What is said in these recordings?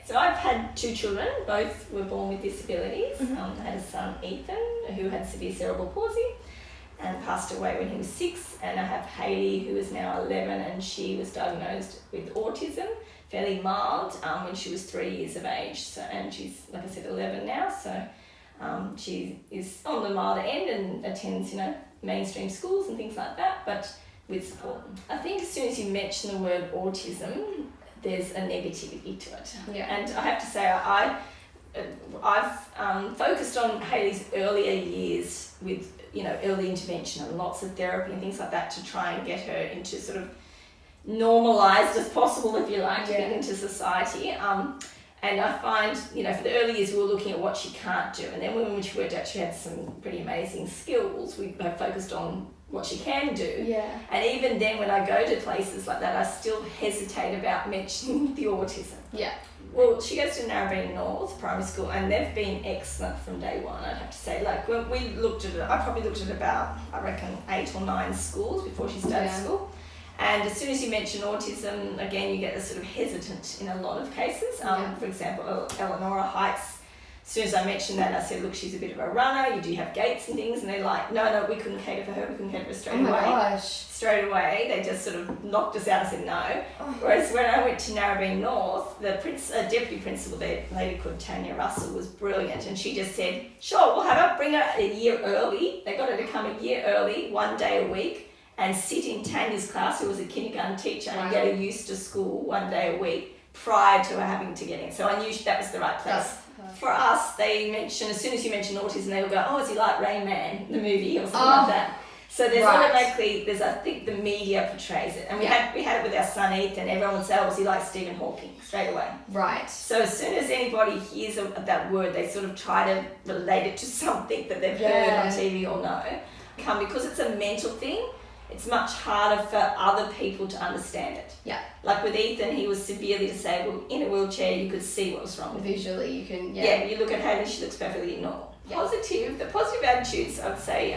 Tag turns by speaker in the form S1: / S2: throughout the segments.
S1: So I've had 2 children, both were born with disabilities. I had a son, Ethan, who had severe cerebral palsy and passed away when he was 6. And I have Hayley, who is now 11, and she was diagnosed with autism, fairly mild, when she was 3 years of age. So, and she's, like I said, 11 now. So she is on the milder end and attends, mainstream schools and things like that, but with support. I think as soon as you mention the word autism, there's a negativity to it.
S2: Yeah.
S1: And I have to say, I've focused on Hayley's earlier years with, early intervention and lots of therapy and things like that to try and get her into sort of normalised as possible, if you like, to get into society. And I find, for the early years, we were looking at what she can't do. And then when she worked out she had some pretty amazing skills, we have focused on what she can do.
S2: Yeah.
S1: And even then, when I go to places like that, I still hesitate about mentioning the autism.
S2: Yeah.
S1: Well, she goes to Narrabeen North Primary School, and they've been excellent from day one, I'd have to say. Like, when we looked at it, I probably looked at about, 8 or 9 schools before she started school. And as soon as you mention autism, again, you get a sort of hesitant in a lot of cases. For example, Eleanor Heights, as soon as I mentioned that, I said, look, she's a bit of a runner, you do have gaits and things, and they're like, no, we couldn't cater for her, we couldn't cater for her straight away.
S2: Gosh.
S1: Straight away, they just sort of knocked us out and said no. Whereas when I went to Narrabeen North, the deputy principal there, a lady called Tanya Russell, was brilliant, and she just said, sure, we'll have her, bring her a year early. They got her to come a year early, 1 day a week, and sit in Tanya's class, who was a kindergarten teacher, and get her used to school 1 day a week prior to her having to get in. So I knew that was the right place. For us, they mention, as soon as you mention autism, they will go, oh, is he like Rain Man, the movie, or something like that. So there's automatically, I think the media portrays it. And we had it with our son Ethan, everyone would say, oh, is he like Stephen Hawking, straight away.
S2: Right.
S1: So as soon as anybody hears that word, they sort of try to relate it to something that they've heard on TV or know. Because it's a mental thing, it's much harder for other people to understand it.
S2: Yeah.
S1: Like with Ethan, he was severely disabled, in a wheelchair, you could see what was wrong with him.
S2: Visually, you can,
S1: you look at Hayley, she looks perfectly normal. The positive attitudes, I'd say,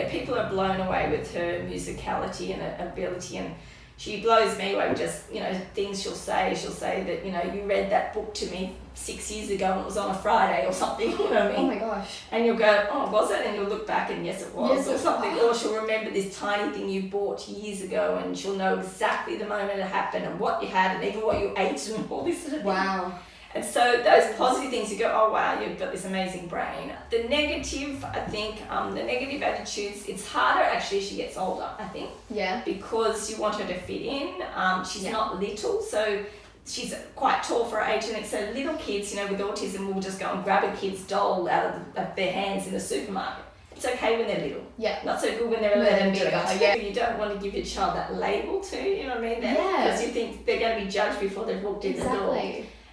S1: people are blown away with her musicality and ability, and she blows me away with just, things she'll say. She'll say that, you read that book to me 6 years ago and it was on a Friday or something, you know what I mean?
S2: Oh my gosh.
S1: And you'll go, oh, was it? And you'll look back and yes, it was, or something. Or she'll remember this tiny thing you bought years ago, and she'll know exactly the moment it happened and what you had and even what you ate and all this sort of thing.
S2: Wow.
S1: And so those positive things, you go, oh wow, you've got this amazing brain. The negative, I think, the negative attitudes, it's harder actually as she gets older, I think.
S2: Yeah.
S1: Because you want her to fit in. She's not little, so she's quite tall for her age. And so little kids, with autism, will just go and grab a kid's doll out of their hands in the supermarket. It's okay when they're little. Yeah. Not so good when they're 11 doing it. Yeah. You don't want to give your child that label too, you know what I mean? Because you think they're going to be judged before they've walked in the door.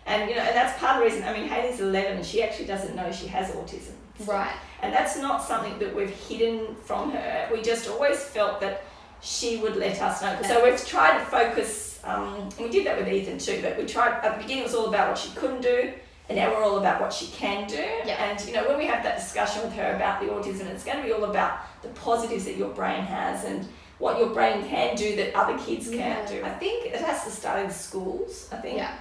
S1: And and that's part of the reason. I mean, Hayley's 11 and she actually doesn't know she has autism.
S2: Right.
S1: And that's not something that we've hidden from her. We just always felt that she would let us know. So we've tried to focus, and we did that with Ethan too, but we tried, at the beginning it was all about what she couldn't do, and now we're all about what she can do. Yeah. And when we have that discussion with her about the autism, it's going to be all about the positives that your brain has and what your brain can do that other kids can't do. I think it has to start in schools, I think. Yeah.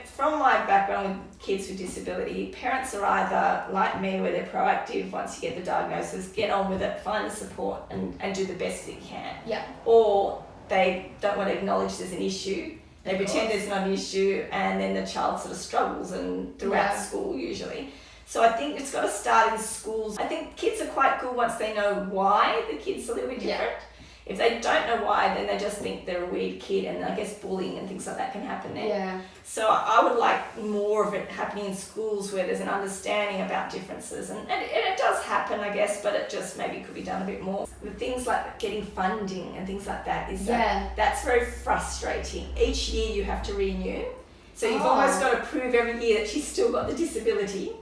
S1: From my background with kids with disability, parents are either like me where they're proactive once you get the diagnosis, get on with it, find the support and do the best that you can. Yeah. Or they don't want to acknowledge there's an issue, they pretend there's not an issue, and then the child sort of struggles and throughout school usually. So I think it's got to start in schools. I think kids are quite good once they know why the kid's a little bit different. Yeah. If they don't know why, then they just think they're a weird kid, and I guess bullying and things like that can happen there. Yeah. So I would like more of it happening in schools where there's an understanding about differences, and it does happen, I guess, but it just maybe could be done a bit more. With things like getting funding and things like that, that's very frustrating. Each year you have to renew, so you've almost got to prove every year that she's still got the disability,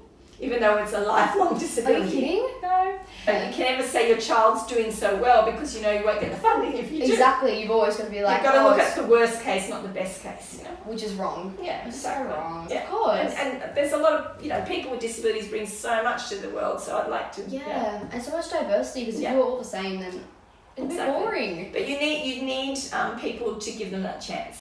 S1: even though it's a lifelong disability.
S2: Are you kidding?
S1: No. But you can never say your child's doing so well because you won't get the funding if you do.
S2: Exactly, you've always got to be like,
S1: you've got to look at the worst case, not the best case,
S2: Which is wrong.
S1: Yeah,
S2: it's so wrong.
S1: Yeah.
S2: Of course.
S1: And there's a lot of, people with disabilities bring so much to the world, so I'd like to.
S2: Yeah, and so much diversity, because if you're all the same, then it's a bit boring.
S1: But you need people to give them that chance.